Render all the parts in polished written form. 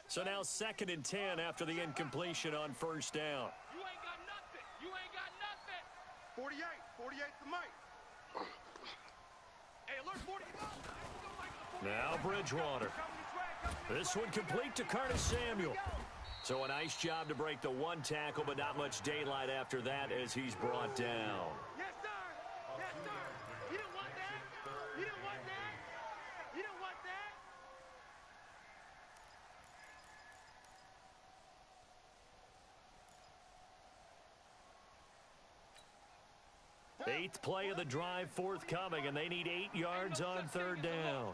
So now 2nd and 10 after the incompletion on first down. You ain't got nothing. You ain't got nothing. 48 to Mike. Hey, alert 40. Now Bridgewater. This one complete to Curtis Samuel. So a nice job to break the one tackle, but not much daylight after that as he's brought down. Yes, sir. Yes, sir. You didn't want that. You didn't want that. You didn't want that. 8th play of the drive forthcoming, and they need 8 yards on third down.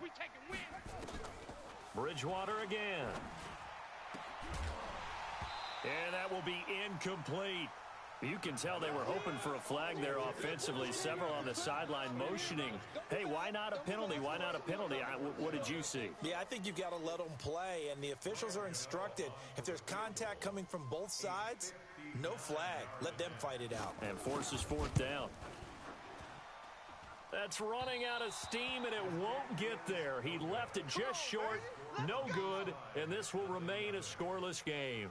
Bridgewater again. And that will be incomplete. You can tell they were hoping for a flag there offensively. Several on the sideline motioning, hey, why not a penalty? Why not a penalty? What did you see? Yeah, I think you've got to let them play, and the officials are instructed. If there's contact coming from both sides, no flag. Let them fight it out. And forces 4th down. That's running out of steam, and it won't get there. He left it just short. No good, and this will remain a scoreless game.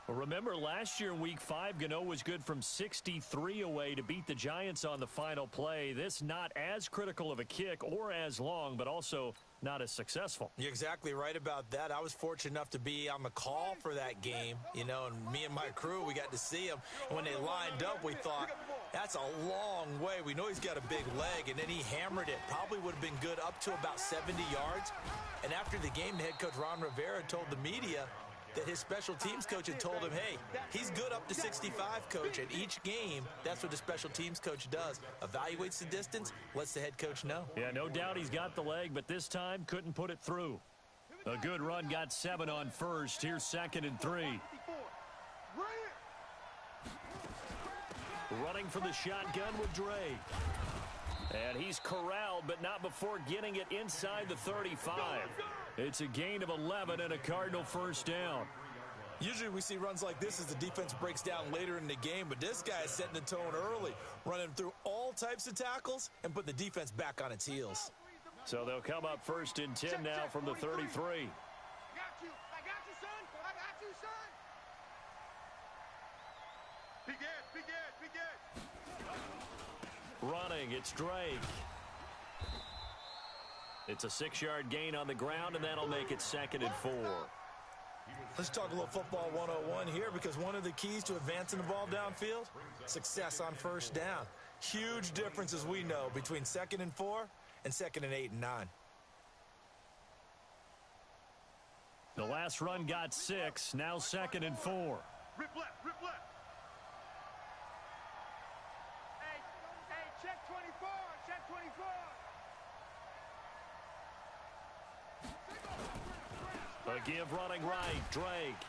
Well, remember, last year in Week 5, Gano was good from 63 away to beat the Giants on the final play. This not as critical of a kick or as long, but also not as successful. You're exactly right about that. I was fortunate enough to be on the call for that game, you know, and me and my crew, we got to see him. And when they lined up, we thought, that's a long way. We know he's got a big leg, and then he hammered it. Probably would have been good up to about 70 yards. And after the game, the head coach, Ron Rivera, told the media that his special teams coach had told him, hey, he's good up to 65, coach. And each game, that's what the special teams coach does. Evaluates the distance, lets the head coach know. Yeah, no doubt he's got the leg, but this time couldn't put it through. A good run, got 7 on first. Here's 2nd and 3. Running for the shotgun with Drake. And he's corralled, but not before getting it inside the 35. It's a gain of 11 and a Cardinal first down. Usually we see runs like this as the defense breaks down later in the game, but this guy is setting the tone early, running through all types of tackles and putting the defense back on its heels. So they'll come up 1st and 10 now from the 33. I got you, son. I got you, son. Big edge. Running, it's Drake. It's a 6-yard gain on the ground, and that'll make it 2nd and 4. Let's talk a little football 101 here, because one of the keys to advancing the ball downfield, success on first down. Huge difference, as we know, between 2nd and 4 and 2nd and 8 and 9. The last run got 6, now 2nd and 4. Rip left. Hey, check 24, check 24. A give running right, Drake.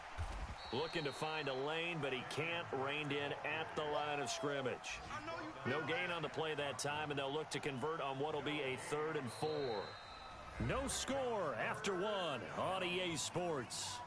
Looking to find a lane, but he can't. Reined in at the line of scrimmage. No gain on the play that time, and they'll look to convert on what will be a 3rd and 4. No score after 1 on EA Sports.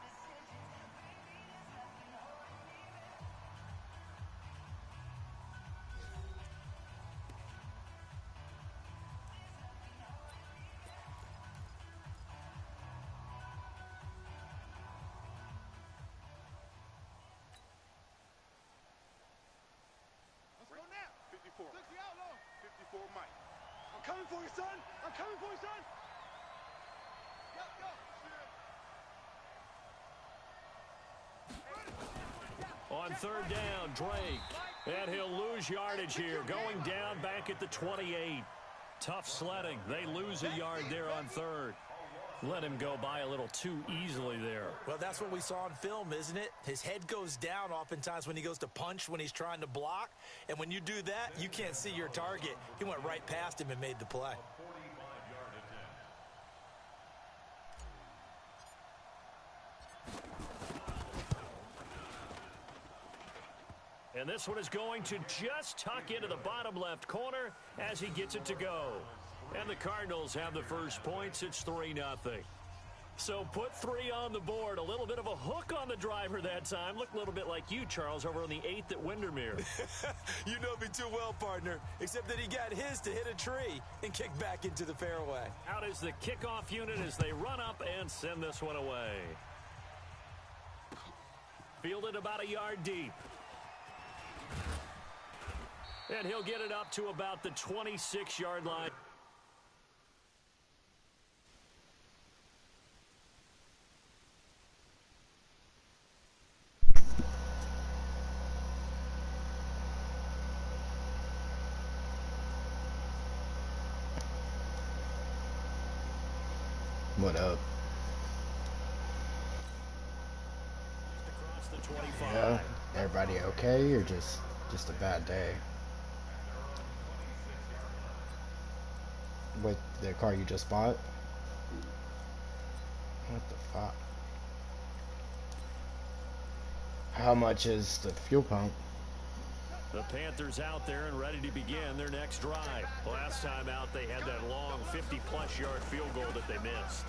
Let's go now. 54. Look, you outlaw. 54 Mike. I'm coming for you, son. I'm coming for you, son. Go. On 3rd down, Drake. And he'll lose yardage here. Going down back at the 28. Tough sledding. They lose a yard there on 3rd. Let him go by a little too easily there. Well, that's what we saw on film, isn't it? His head goes down oftentimes when he goes to punch, when he's trying to block. And when you do that, you can't see your target. He went right past him and made the play. And this one is going to just tuck into the bottom left corner as he gets it to go. And the Cardinals have the first points. It's 3-0. So put 3 on the board. A little bit of a hook on the driver that time. Looked a little bit like you, Charles, over on the 8th at Windermere. You know me too well, partner, except that he got his to hit a tree and kick back into the fairway. Out is the kickoff unit as they run up and send this one away. fielded about a yard deep. And he'll get it up to about the 26-yard line. What up? Across the 25. Yeah, everybody okay, or just a bad day? With the car you just bought? What the fuck? How much is the fuel pump? The Panthers out there and ready to begin their next drive. Last time out, they had that long 50-plus yard field goal that they missed.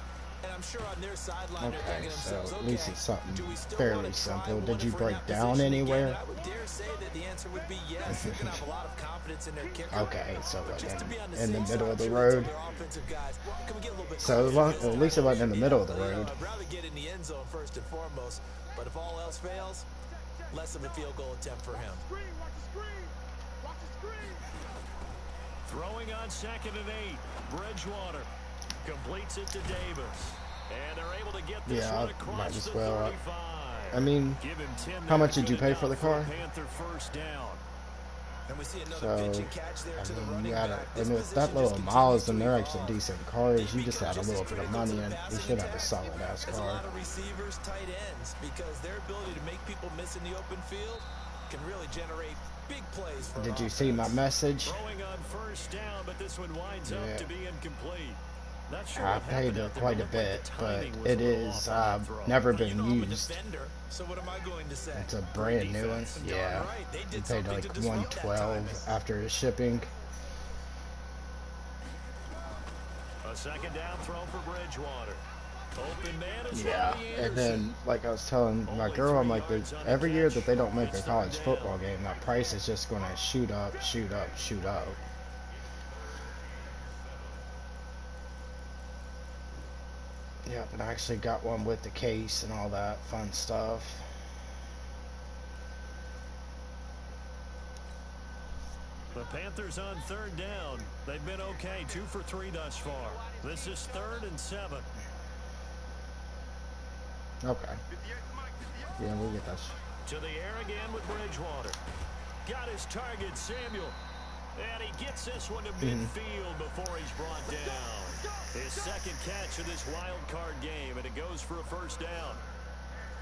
And I'm sure on their sideline they're Okay, thinking so themselves, at least it's something do we still fairly wanna try simple. one Did you if we're in break that down position anywhere? again? I would dare say that the answer would be yes. They're gonna have a lot of confidence in their kicker. Okay, so But just to be on in the safe middle side, of the I'm sure they road. tell their offensive guys, well, can we get a little bit So closer? at least it wasn't in the middle of the road. I'd rather get in the end zone first and foremost, but if all else fails, less of a field goal attempt for him. Screen, watch the screen. Watch the screen. Throwing on 2nd and 8. Bridgewater completes it to Davis. And they're able to get this Yeah, one across might as the well. 35. I mean, Give him 10 how much there. did you Good pay for the enough car? Panther first down. And we see another So, pitch and catch there to the I mean, running you gotta, back. This and with position that little just miles, continues and to they're evolve. actually decent cars, They you just become had a just little as bit of critical to money, the and you passing should have a attack solid ass as a car. lot of receivers, tight ends, because their ability to make people miss in the open field can really generate big plays for Did an you see my offense. message? Throwing on first down, but this one winds up Yeah. to be incomplete. Not sure I what paid happened it out there, quite a looked like the bit, but timing was it a little is off on that throw. never Well, you been know I'm a used. defender, so what am I going to say? It's a brand new one. Darn Yeah, right. They you did paid something like to disrupt that 112 timing. after the shipping. A 2nd down throw for Bridgewater. Open man is Yeah, Robbie and Anderson. then like I was telling my Only girl, I'm 3 like, yards on the every year catch. that they don't make a It's college 3rd football down. game, that price is just going to shoot up, shoot up, shoot up. Yeah, but I actually got one with the case and all that fun stuff. The Panthers on 3rd down. They've been okay, 2 for 3 thus far. This is 3rd and 7. Okay. Yeah, we'll get that. To the air again with Bridgewater. Got his target, Samuel. And he gets this one to midfield before he's brought down. His 2nd catch of this wild card game, and it goes for a 1st down.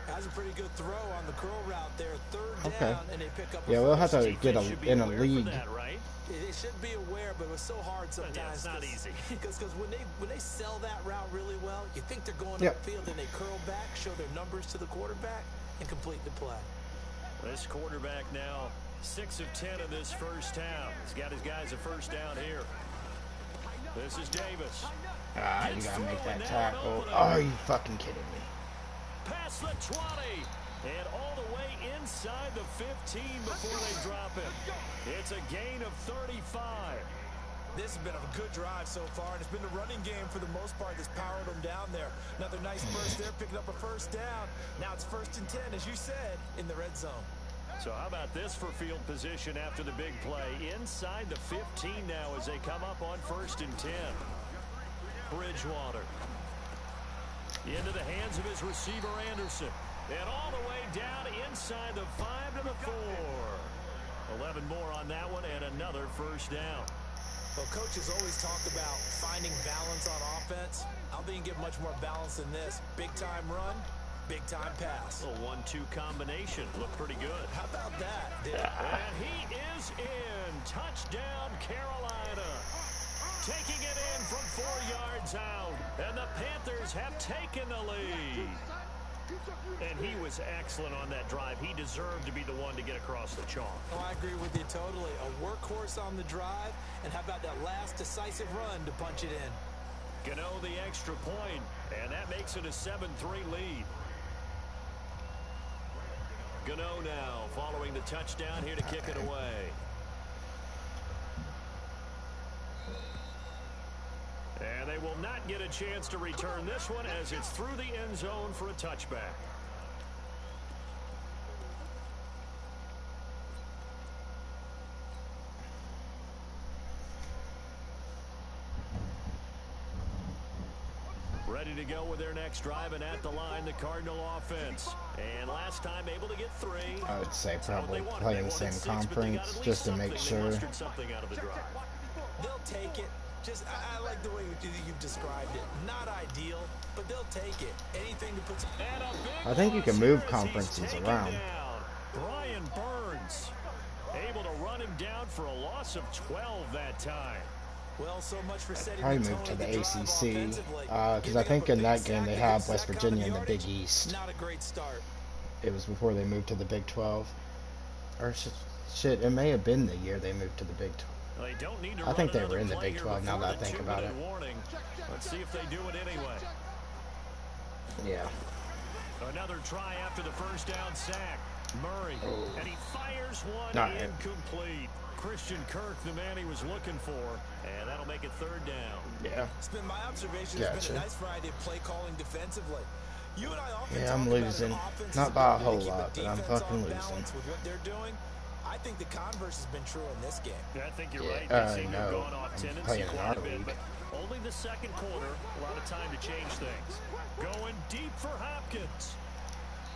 That's a pretty good throw on the curl route there. 3rd Okay. down, and they pick up a Yeah, we'll have first. to get Defense should be in a aware for league. that, right? They should be aware, but it was so hard sometimes. Yeah, it's not easy. Because when they sell that route really well, you think they're going Yep. upfield, and they curl back, show their numbers to the quarterback, and complete the play. This quarterback now 6 of 10 in this first half. He's got his guys a 1st down here. This is Davis. Ah, you gotta make that tackle. opening. Oh, are you fucking kidding me? Past the 20. And all the way inside the 15 before they drop him. It's a gain of 35. This has been a good drive so far, and it's been the running game for the most part that's powered them down there. Another nice burst there, picking up a 1st down. Now it's 1st and 10, as you said, in the red zone. So how about this for field position after the big play? Inside the 15 now as they come up on 1st and 10. Bridgewater. Into the hands of his receiver, Anderson. And all the way down inside the 5 to the 4. 11 more on that one and another 1st down. Well, coaches always talk about finding balance on offense. I don't think you get much more balance than this. Big-time run, big-time pass. A 1-2 combination. Looked pretty good. How about that? And he is in. Touchdown, Carolina. Taking it in from 4 yards out. And the Panthers have taken the lead. And he was excellent on that drive. He deserved to be the one to get across the chalk. Oh, I agree with you totally. A workhorse on the drive, and how about that last decisive run to punch it in? Gano the extra point, and that makes it a 7-3 lead. Gano now following the touchdown here to kick it away. And they will not get a chance to return this one as it's through the end zone for a touchback. Ready to go with their next drive, and at the line, the Cardinal offense. And last time able to get 3. I would say It's not what probably they wanted. play They in the wanted same 6, but they got conference at least just to make something. They sure. mustered something out of the drive. They'll take it. I like the way you've described it. Not ideal, but they'll take it. Anything to put some... I think you can move conferences around. Brian Burns able to run him down for a loss of 12 that time. Well, so much for setting Probably the move to tone the of drive ACC offensively. because I think in that game they had West Virginia in the Big East. Not a great start. It was before they moved to the Big 12. Or shit, it may have been the year they moved to the Big 12. They don't need to I think run they were in the another Big play 12 now here that I before think the about it. 2-minute warning. Let's see if they do it anyway. Yeah. Another try after the first down sack. Murray, and he fires one Not incomplete. Christian Kirk, the man he was looking for, and that'll make it 3rd down. Yeah. It's been my observation. It's been a nice variety of play calling defensively. You and I often Yeah, I'm talk about losing. an offense's Not by a ability whole to keep lot, but I'm defense fucking off losing. balance with what they're doing. I think the converse has been true in this game. Yeah, I think you're Yeah, right. They seem to have no, gone off I'm tendency playing in quite our a bit, league. but only the second quarter. A lot of time to change things. Going deep for Hopkins.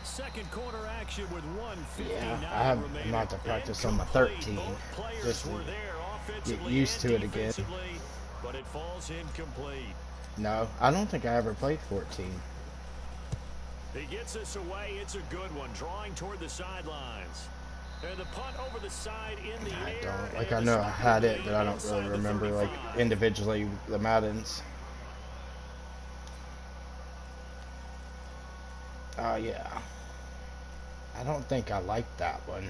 Second quarter action with 1:59 Yeah, I'm about to practice on my 13. Just to get used to it again. But it falls incomplete. No, I don't think I ever played 14. He gets us away. It's a good one. Drawing toward the sidelines. And the punt over the side in the I air. don't. Like, I know I had it, but I don't really remember, like, individually the Maddens. Yeah. I don't think I like that one.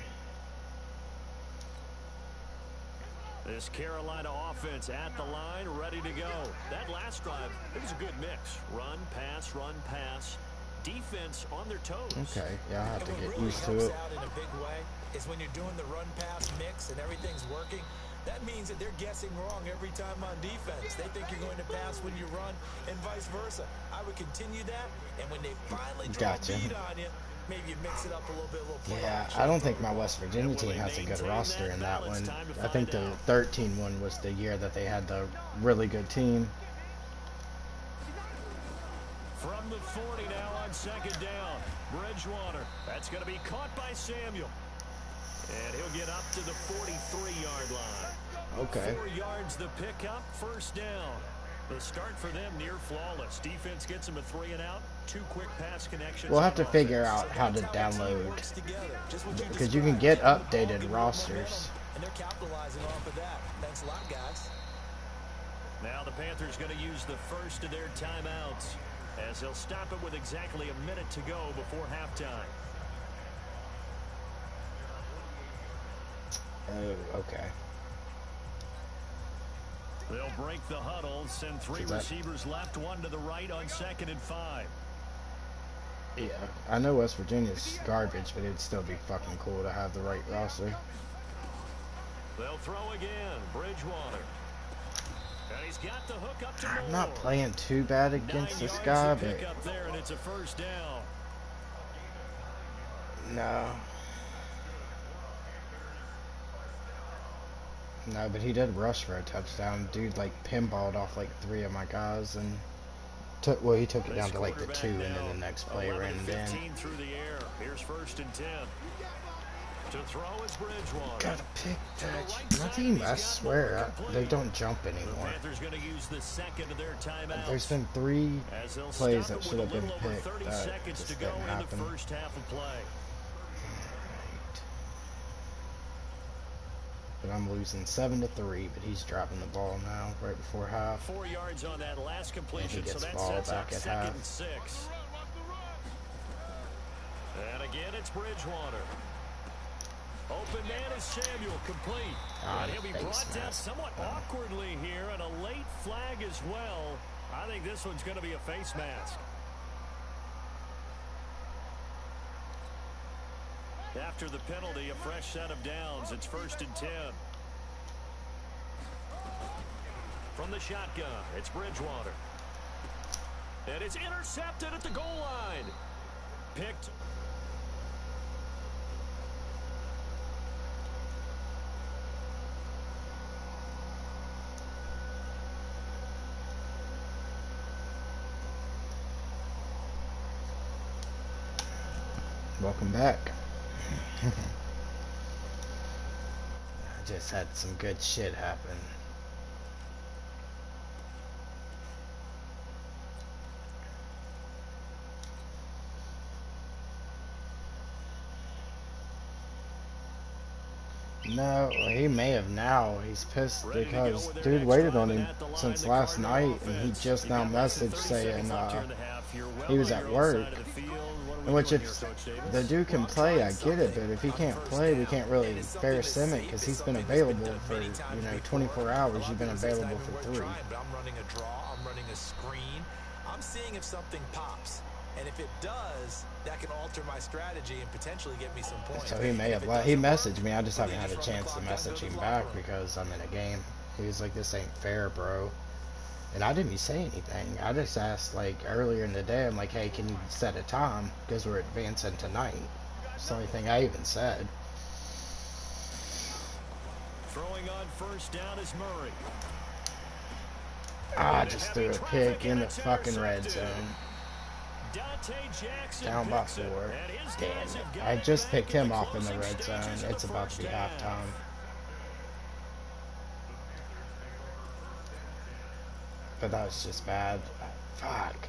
This Carolina offense at the line, ready to go. That last drive, it was a good mix. Run, pass. Defense on their toes. Okay, yeah, I have to And what get really used to helps it. out in a big way is when you're doing the run-pass mix and everything's working. That means that they're guessing wrong every time on defense. They think you're going to pass when you run and vice versa. I would continue that, and when they finally draw a beat on you, maybe you mix it up a little bit, Yeah, I don't think my West Virginia team has a good roster in that one. I think the 13 one was the year that they had the really good team. From the 40 now on 2nd down. Bridgewater. That's going to be caught by Samuel. And he'll get up to the 43-yard line. Okay. 4 yards the pickup, 1st down. The start for them near flawless. Defense gets them a 3-and-out. 2 quick pass connections. We'll have to figure out how to download, because you can get updated rosters. And they're capitalizing off of that. Thanks a lot, guys. Now the Panthers going to use the first of their timeouts, as they'll stop it with exactly a minute to go before halftime. Oh, okay. They'll break the huddle, send 3 receivers left, 1 to the right on 2nd and 5. Yeah, I know West Virginia's garbage, but it'd still be fucking cool to have the right roster. They'll throw again. Bridgewater. And he's got the hook up to I'm Moore. not playing too bad against 9 this yards guy, to pick but up there, and it's a 1st down. No, but he did rush for a touchdown. Dude, like, pinballed off, like, 3 of my guys, and he took it down to, like, the 2, and then the next play ran it in. 15 through the air. Here's 1st and 10. To throw is Bridgewater. Gotta pick that. My team, I swear, they don't jump anymore. The Panthers going to use the 2nd of their timeouts. There's been 3 as they'll plays stop that it should have with a been little over picked 30 that seconds just to go didn't in happen. the first half of play. But I'm losing 7-3, but he's dropping the ball now, right before half. 4 yards on that last completion, And he so gets that ball sets back up at 2nd half. and 6. And again, it's Bridgewater. Open man is Samuel, complete. And he'll be brought down somewhat awkwardly here, and a late flag as well. I think this one's going to be a face mask. After the penalty, a fresh set of downs. It's 1st and 10. From the shotgun, it's Bridgewater. And it's intercepted at the goal line. Picked. Welcome back. I just had some good shit happen. No, he may have now. He's pissed because dude waited on him since last night, and he just now messaged saying he was at work. In which, if the dude can play, I get it, but if he can't play, we can't really embarrass him because he's been available for 24 hours. You've been available for 3. I'm running a draw. I'm running a screen. I'm seeing if something pops. And if it does, that can alter my strategy and potentially get me some points. So he may have he messaged me. I just haven't had a chance to message him back because I'm in a game. He was like, "This ain't fair, bro." And I didn't even say anything. I just asked, like, earlier in the day, I'm like, "Hey, can you set a time? Because we're advancing tonight." That's the only thing I even said. Throwing on first down is Murray. I just threw a pick in the fucking red zone. Down by 4. Damn it. I just picked him off in the red zone. It's about to be halftime. But that was just bad. Fuck.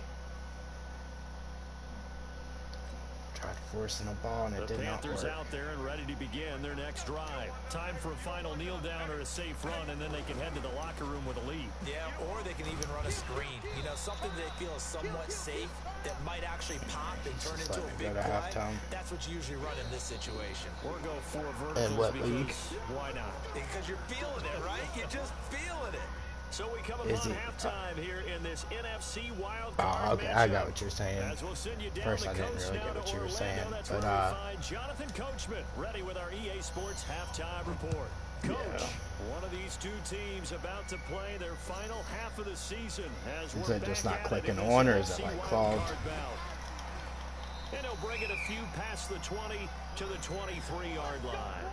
Tried forcing a ball and it did not Panthers work. out there and ready to begin their next drive. Time for a final kneel down or a safe run, and then they can head to the locker room with a lead. Yeah, or they can even run a screen. You know, something they feel is somewhat safe that might actually pop and turn Just into let a me big go to play. halftime. That's what you usually run in this situation. Or go 4 verticals And what because league? why not? Because you're feeling it, right? You're just feeling it. So we come Is upon it- halftime here in this NFC wild Oh, card okay, I got matchup. what you're saying. As we'll send you down First, the I didn't coast really now get to what you were Orlando. saying, That's but where we find Jonathan Coachman ready with our EA Sports halftime report. Coach, one of these two teams about to play their final half of the season. As Is we're it just back not at clicking in this on, or is NFC it, like, wild clogged? card bout. And he'll bring it a few past the 20 to the 23-yard line.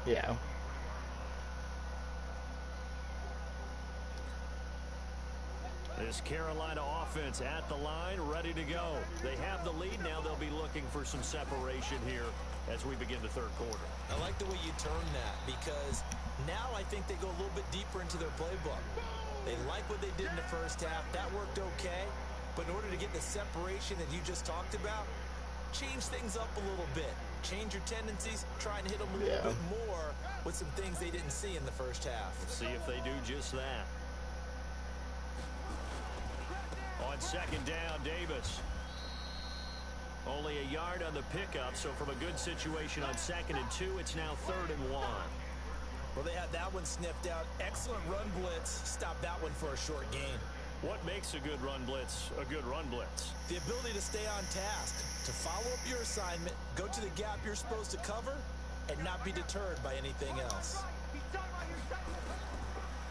Yeah. This Carolina offense at the line, ready to go. They have the lead now. They'll be looking for some separation here as we begin the third quarter. I like the way you term that because now I think they go a little bit deeper into their playbook. They like what they did in the first half. That worked okay. But in order to get the separation that you just talked about, change things up a little bit. Change your tendencies. Try and hit them a little bit more with some things they didn't see in the first half. Let's see if they do just that. On second down, Davis. Only a yard on the pickup, so from a good situation on 2nd and 2, it's now 3rd and 1. Well, they had that one sniffed out. Excellent run blitz. Stop that one for a short gain. What makes a good run blitz a good run blitz? The ability to stay on task, to follow up your assignment, go to the gap you're supposed to cover, and not be deterred by anything else.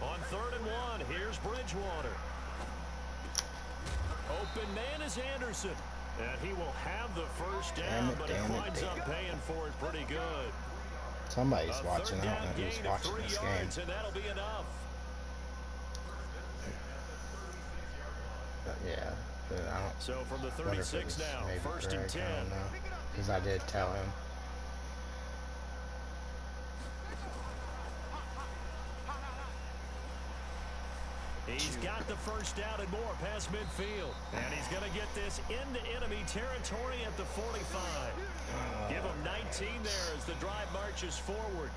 On 3rd and 1, here's Bridgewater. Open man is Anderson. And he will have the first down, but he winds up paying for it pretty good. Somebody's watching. I don't know who's watching this game. And that'll be enough. But yeah, but I don't. So from the wonder if it 36 was now, maybe 1st and 10. I don't know, because I did tell him. He's got the first down and more past midfield. And he's going to get this into enemy territory at the 45. Give him 19 there as the drive marches forward.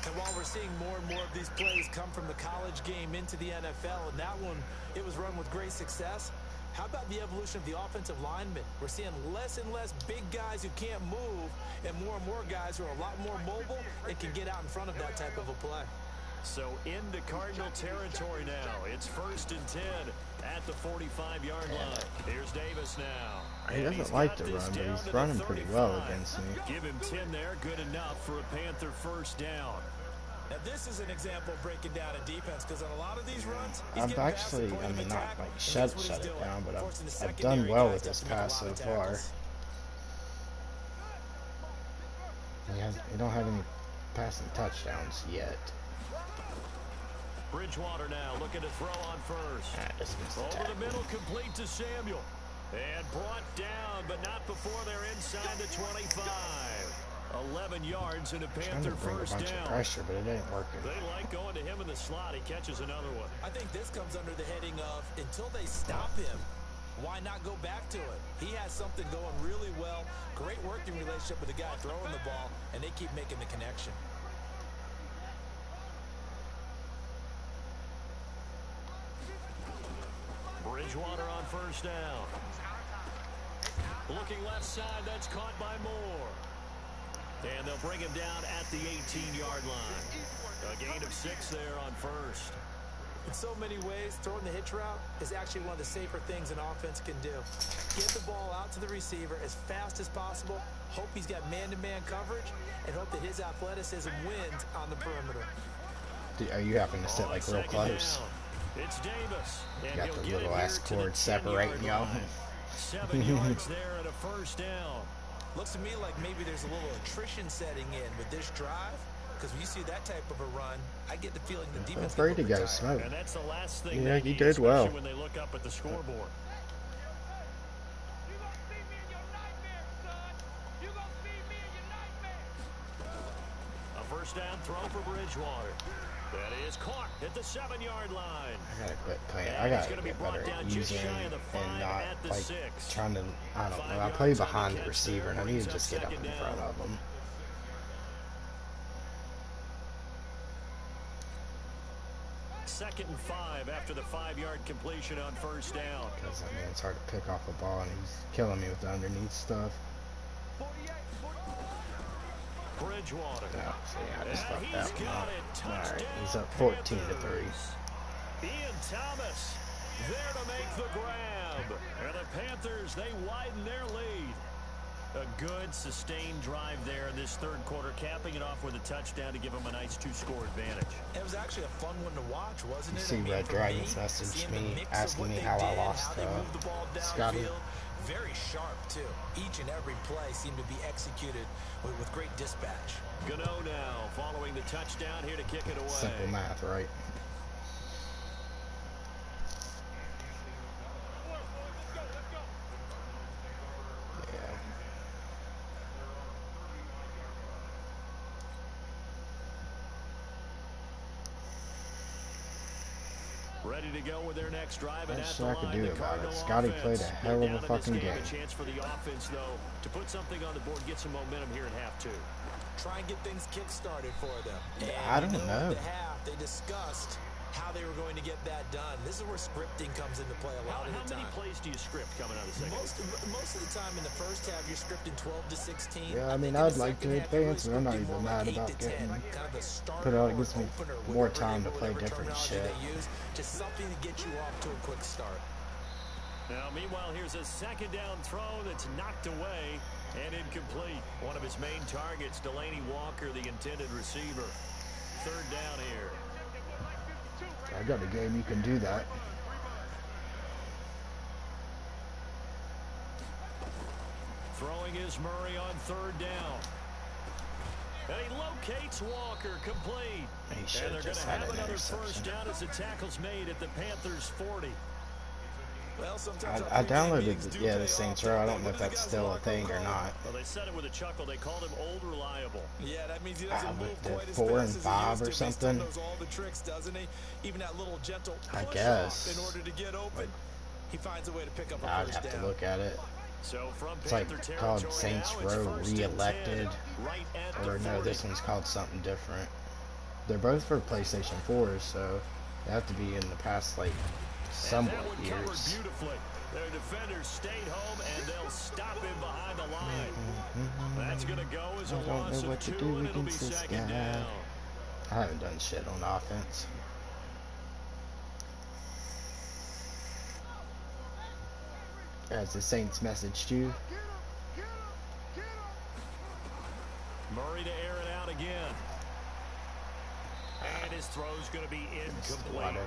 And while we're seeing more and more of these plays come from the college game into the NFL, and that one, it was run with great success, how about the evolution of the offensive linemen? We're seeing less and less big guys who can't move and more guys who are a lot more mobile and can get out in front of that type of a play. So into Cardinal territory now. It's 1st and 10 at the 45-yard line. Here's Davis now. He doesn't like to run, but he's running pretty well against me. Give him 10 there. Good enough for a Panther first down. Now this is an example of breaking down a defense because on a lot of these runs, I've actually, I mean, not like shut it down, but I've done well with this pass so far. We don't have any passing touchdowns yet. Bridgewater now looking to throw on first. Over the middle, complete to Samuel. And brought down, but not before they're inside the 25. 11 yards and a Panther first down. Pressure, but it ain't working. They like going to him in the slot. He catches another one. I think this comes under the heading of until they stop him, why not go back to it? He has something going really well. Great working relationship with the guy throwing the ball, and they keep making the connection. Bridgewater on first down. Looking left side, that's caught by Moore. And they'll bring him down at the 18-yard line. A gain of 6 there on first. In so many ways, throwing the hitch route is actually one of the safer things an offense can do. Get the ball out to the receiver as fast as possible, hope he's got man-to-man coverage, and hope that his athleticism wins on the perimeter. Are you having to sit like real close? It's Davis. You got the little ass cord separating y'all. 7 yards there and a first down. Looks to me like maybe there's a little attrition setting in with this drive. Because when you see that type of a run, I get the feeling the defense. Afraid to go smoke. And that's the last thing. Yeah, he did well. When they look up at the scoreboard. You gonna see me in your nightmare, son. You gonna see me in your nightmare. A first down throw for Bridgewater. That is caught at the 7-yard line. I gotta quit playing. I gotta get better at using and not like trying to. I don't know. I play behind the receiver and I need to just get up in front of them. Second and 5 after the 5-yard completion on first down. Because I mean it's hard to pick off a ball and he's killing me with the underneath stuff. Bridgewater. No, see, I just fucked that one up. Alright, he's up 14-3. Ian Thomas there to make the grab. And the Panthers, they widen their lead. A good, sustained drive there in this third quarter, capping it off with a touchdown to give them a nice 2-score advantage. It was actually a fun one to watch, wasn't it? You see Red Dragons messaged me asking me how I lost Scotty. Very sharp, too. Each and every play seemed to be executed with great dispatch. Gano now following the touchdown here to kick it away. Simple math, right? Ready to go with their next drive. That's what I could do about it. Scotty played a hell of a fucking game. A chance for the offense, though, to put something on the board, get some momentum here at half 2. Try and get things kick-started for them. And I don't know. At the half, they discussed how they were going to get that done. This is where scripting comes into play a lot of the time. How many plays do you script coming out of the second? Most of the time in the first half, you're scripting 12 to 16. Yeah, I mean, I'd like to advance, and I'm not even mad about getting put out. It gives me more time to play different shit. Just something to get you off to a quick start. Now, meanwhile, here's a second down throw that's knocked away and incomplete. One of his main targets, Delaney Walker, the intended receiver. Third down here. I got a game you can do that. Throwing is Murray on third down. And he locates Walker, complete. And they're going to have another first down as the tackle's made at the Panthers' 40. Well, sometimes I downloaded the Saints Row. I don't know if that's still a thing or not. Well, they said it with a chuckle. They called him old reliable. Yeah, that means he doesn't move quite as 4 fast and 5 as he or used to. something. He still knows all the tricks, doesn't he? Even that little gentle I push guess. off in order to get open. He finds a way to pick up a I'd first have down. to look at it. So from It's like called Saints Row Re-Elected. Or no, this one's called something different. They're both for PlayStation 4s, so they have to be in the past, like, somewhat years. Their defenders stayed home, and they'll stop him behind the line. That's going to go as a loss of 2, and it'll be second down. I haven't done shit on offense. As the Saints messaged you. Murray to air it out again. And his throw's going to be incomplete.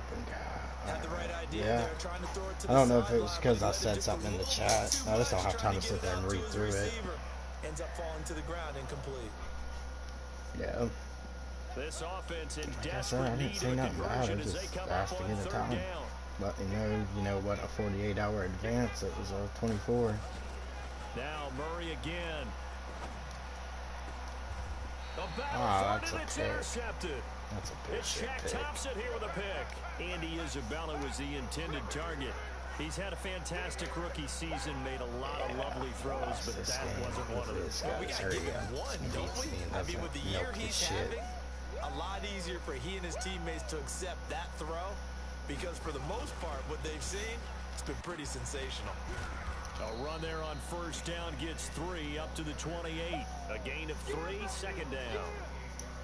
Had the right idea yeah. there, trying to throw it to I don't know the if it was because I sideline, said something in the chat. I just don't have time to sit there and read through it. Ends up falling to the ground incomplete. Yeah. This offense in Like I desperate said, I didn't need say of a nothing bad. I conversion as they just come asked up to on get a third time. down. Let me know, what, a 48-hour advance. It was a 24. Now Murray again. Ah, that's a It's pick. intercepted. That's a pick. It's Shaq Pick. Thompson here with a pick. Andy Isabella was the intended target. He's had a fantastic rookie season, made a lot of lovely throws, but This that game, wasn't one of them. this guy's hurry up. don't we? I mean, with the year he's shit. having, a lot easier for he and his teammates to accept that throw, because for the most part, what they've seen, it's been pretty sensational. A run there on first down gets 3 up to the 28. A gain of 3, second down.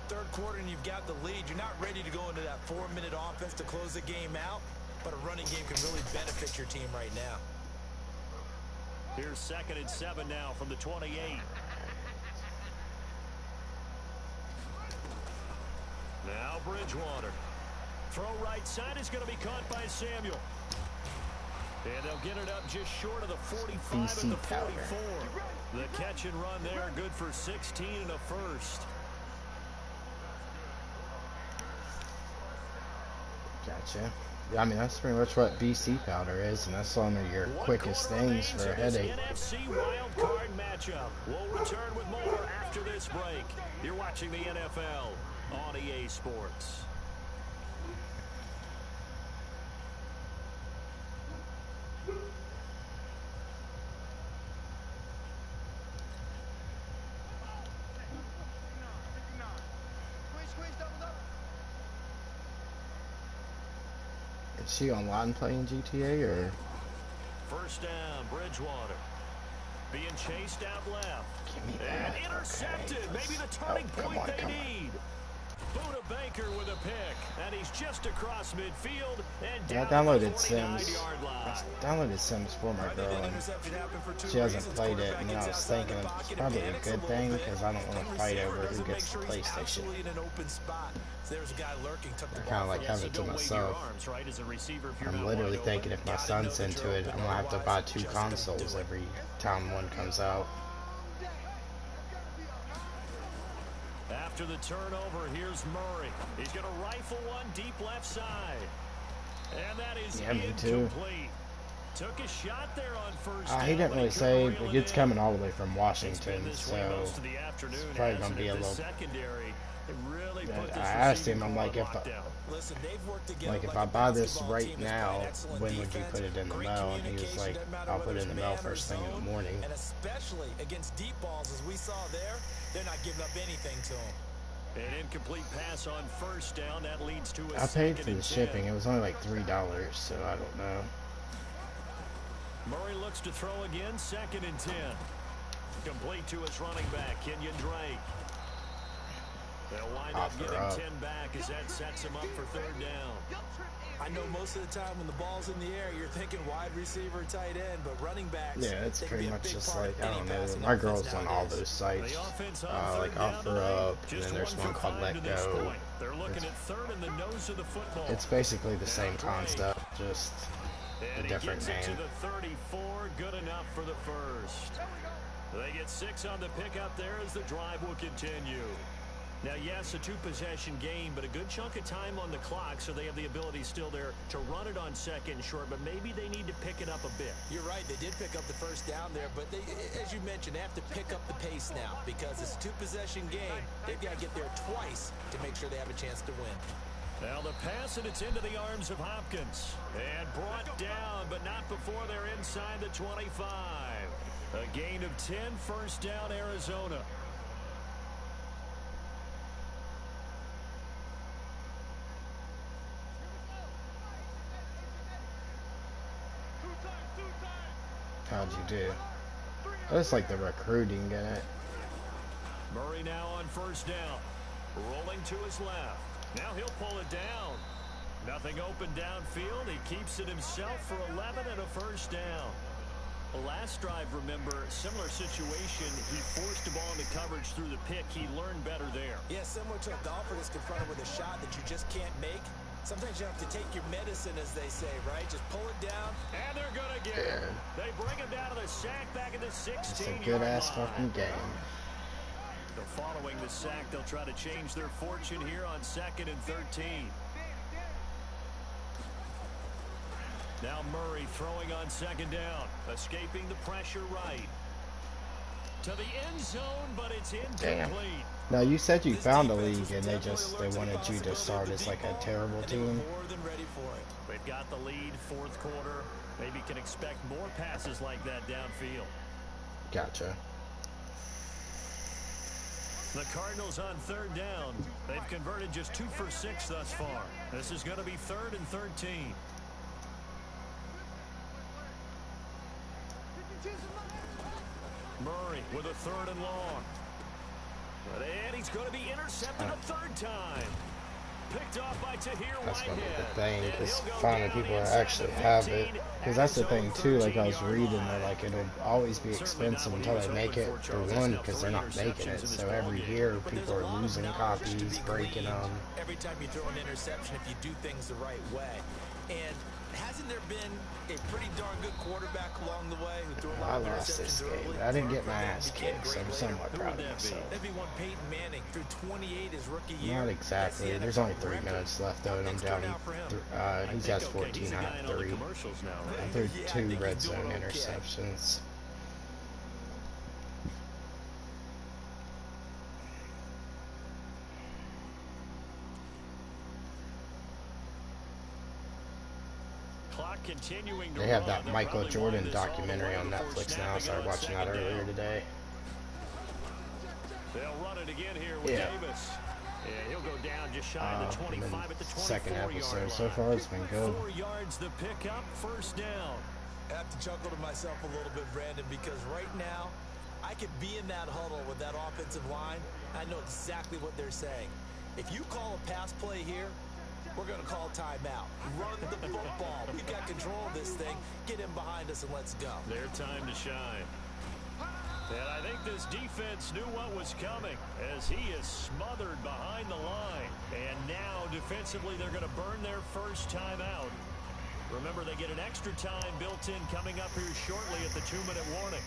Third quarter and you've got the lead. You're not ready to go into that 4-minute offense to close the game out, but a running game can really benefit your team right now. Here's 2nd and 7 now from the 28. Now Bridgewater. Throw right side is going to be caught by Samuel. And they'll get it up just short of the 45 and the 44. The catch and run there, good for 16 and a first. Gotcha. Yeah, I mean, that's pretty much what BC powder is, and that's one of your quickest things for a headache. NFC wild card matchup. We'll return with more after this break. You're watching the NFL on EA Sports. Is she online playing GTA, or? First down, Bridgewater. Being chased out left. Give me And that. intercepted. Okay. Maybe the turning come point on, they come on. need. Buda Baker with a pick. And he's just across midfield. And Yeah, I down at the downloaded Sims. 49-yard line. Downloaded Sims for my girl, and she hasn't played it, and I was thinking it's probably a good thing, because I don't want to fight over who gets the PlayStation. I kind of like have it to myself. I'm literally thinking if my son's into it, I'm going to have to buy 2 consoles every time one comes out. After the turnover, here's Murray. He's going to rifle one deep left side. And that is incomplete. Took a shot there on first down. He didn't really say, but it's coming all the way from Washington, so it's probably going to be a little... I asked him, I'm like, if I buy this right now, when would you put it in the mail? And he was like, I'll put it in the mail first thing in the morning. And especially against deep balls, as we saw there, they're not giving up anything to him. An incomplete pass on first down. That leads to a I paid for the shipping. It was only like $3, so I don't know. Murray looks to throw again. 2nd and 10. Complete to his running back, Kenyon Drake. They'll wind up getting 10 back as that sets him up for 3rd down. I know most of the time when the ball's in the air, you're thinking wide receiver, tight end, but running backs. Yeah, it's pretty much just like, I don't know, my girl's on all those sites, like OfferUp, and then there's one called Let Go. They're looking at 3rd in the nose of the football. It's basically the same concept, just a different name. To the 34, good enough for the first. They get 6 on the pickup there as the drive will continue. Now, yes, a 2-possession game, but a good chunk of time on the clock, so they have the ability still there to run it on 2nd and short, but maybe they need to pick it up a bit. You're right, they did pick up the first down there, but they, as you mentioned, they have to pick up the pace now, because it's a 2-possession game. They've got to get there twice to make sure they have a chance to win. Now the pass, and it's into the arms of Hopkins. And brought down, but not before they're inside the 25. A gain of 10, first down, Arizona. How'd you do? That's like the recruiting in it. Murray now on first down. Rolling to his left. Now he'll pull it down. Nothing open downfield. He keeps it himself for 11 and a first down. The last drive, remember, similar situation. He forced the ball into coverage through the pick. He learned better there. Yeah, similar to a golfer that's confronted with a shot that you just can't make. Sometimes you have to take your medicine, as they say, right? Just pull it down. And they're going to get it. They bring him down to the sack back at the 16-yard line. It's a good-ass fucking game. So following the sack, they'll try to change their fortune here on 2nd and 13. Now Murray throwing on 2nd down, escaping the pressure right. To the end zone, but it's incomplete. Damn. Now you said you found a league and they wanted you to start as like a terrible team. They've got the lead, 4th quarter. Maybe can expect more passes like that downfield. Gotcha. The Cardinals on 3rd down. They've converted just 2 for 6 thus far. This is going to be 3rd and 13. Murray with a 3rd and long. And he's going to be intercepted a 3rd time. Picked off by Tahir Whitehead. That's one of the thing, because finding people that actually have it. Because that's the thing too, like I was reading, that like it'll always be expensive until they make it, for one, because they're not making it. So every year people are losing copies, breaking them. Every time you throw an interception, if you do things the right way. And hasn't there been a pretty darn good quarterback along the way who threw a lot of lost this interceptions game, early? but I didn't get my ass kicked, so I'm somewhat proud of myself. That'd be one Peyton Manning through 28 his rookie year. Not exactly. There's only 3 minutes left though, and I'm down. He has 14 out of 3. I threw 2 red zone interceptions. They have that Michael Jordan documentary on Netflix now. I started watching that earlier today. They'll run it again here with Davis. Yeah, he'll go down just shy of the 25 at the 24 yard line. So far it's been good. 4 yards the pickup, 1st down. I have to chuckle to myself a little bit, Brandon, because right now I could be in that huddle with that offensive line. I know exactly what they're saying. If you call a pass play here, we're going to call timeout. Run the football. We've got control of this thing. Get him behind us and let's go. Their time to shine. And I think this defense knew what was coming as he is smothered behind the line. And now defensively they're going to burn their first timeout. Remember, they get an extra time built in coming up here shortly at the 2-minute warning.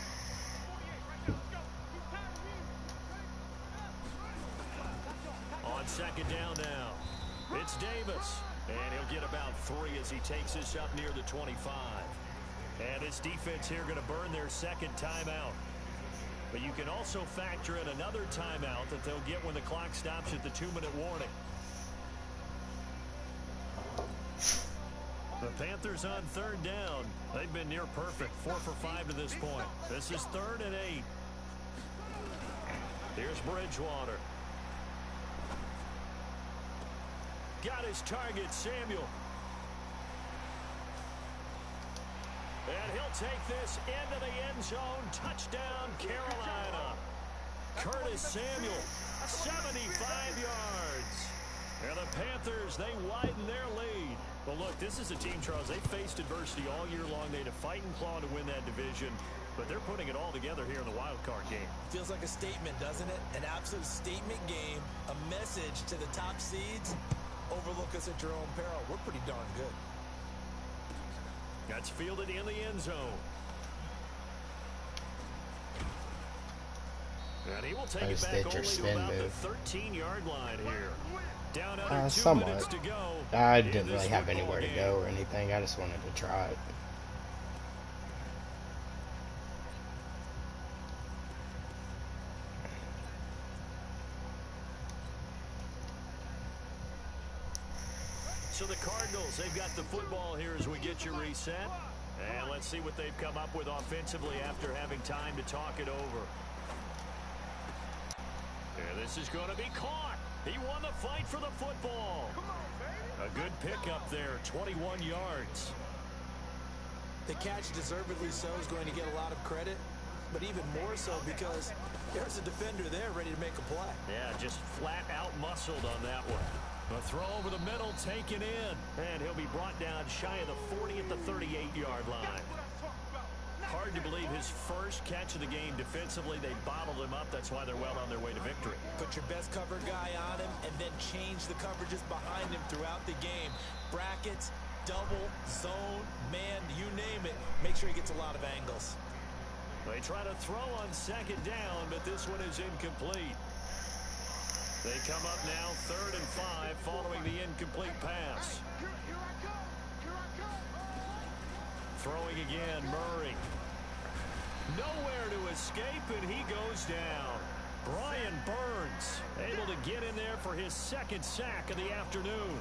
On 2nd down now. It's Davis, and he'll get about 3 as he takes this up near the 25. And this defense here going to burn their 2nd timeout. But you can also factor in another timeout that they'll get when the clock stops at the 2-minute warning. The Panthers on 3rd down. They've been near perfect, 4 for 5 to this point. This is 3rd and 8. Here's Bridgewater. Got his target, Samuel. And he'll take this into the end zone. Touchdown, Carolina. Curtis Samuel, 75 yards. And the Panthers, they widen their lead. Well, look, this is a team, Charles, they faced adversity all year long. They had to fight and claw to win that division. But they're putting it all together here in the wild card game. Feels like a statement, doesn't it? An absolute statement game. A message to the top seeds. Overlook us at your own peril. We're pretty darn good. That's fielded in the end zone. And he will take it back only to about the 13-yard line here. Down under 2 minutes to go. I didn't really have anywhere to go or anything. I just wanted to try it. So the Cardinals, they've got the football here as we get you reset. And let's see what they've come up with offensively after having time to talk it over. And this is going to be caught. He won the fight for the football. A good pickup there, 21 yards. The catch, deservedly so, is going to get a lot of credit, but even more so because there's a defender there ready to make a play. Yeah, just flat out muscled on that one. A throw over the middle taken in, and he'll be brought down shy of the 40 at the 38-yard line. Hard to believe his first catch of the game defensively. They bottled him up. That's why they're well on their way to victory. Put your best cover guy on him and then change the coverages behind him throughout the game. Brackets, double, zone, man, you name it. Make sure he gets a lot of angles. They try to throw on 2nd down, but this one is incomplete. They come up now 3rd and 5 following the incomplete pass. Throwing again, Murray. Nowhere to escape, and he goes down. Brian Burns able to get in there for his 2nd sack of the afternoon.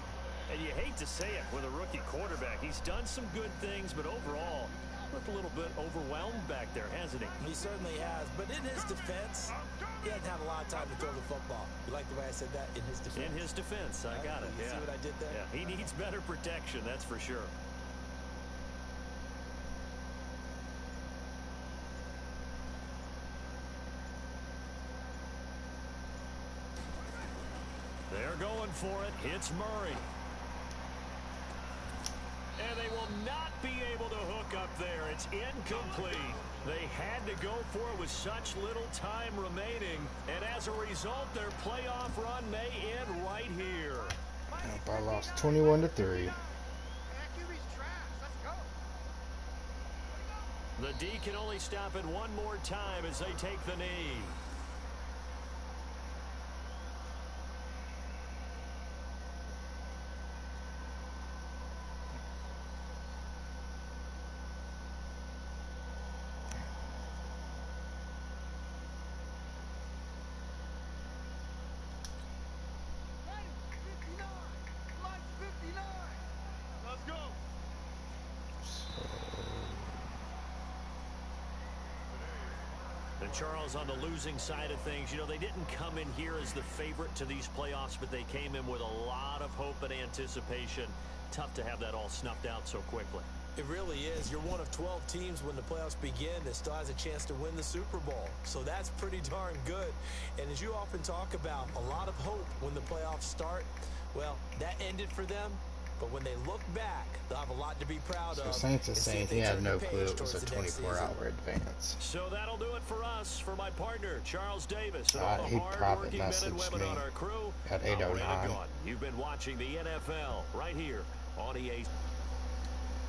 And you hate to say it with a rookie quarterback. He's done some good things, but overall, looked a little bit overwhelmed back there, hasn't he? He certainly has, but in his defense, he hasn't had a lot of time to throw the football. You like the way I said that? In his defense? In his defense, I got it. You see what I did there? Yeah, he needs better protection, that's for sure. They're going for it. It's Murray. And they will not be able to hook up there. It's incomplete. They had to go for it with such little time remaining. And as a result, their playoff run may end right here. I lost 21-3. The D can only stop it one more time as they take the knee. Charles, on the losing side of things, you know, they didn't come in here as the favorite to these playoffs, but they came in with a lot of hope and anticipation. Tough to have that all snuffed out so quickly. It really is. You're one of 12 teams when the playoffs begin that still has a chance to win the Super Bowl. So that's pretty darn good. And as you often talk about, a lot of hope when the playoffs start. Well, that ended for them. But when they look back, they'll have a lot to be proud of. So Saints is saying he had no clue it was a 24-hour advance. So that'll do it for us. For my partner, Charles Davis, and all the He probably hard-working men and messaged women me on our crew, at 8:09. You've been watching the NFL right here on EA.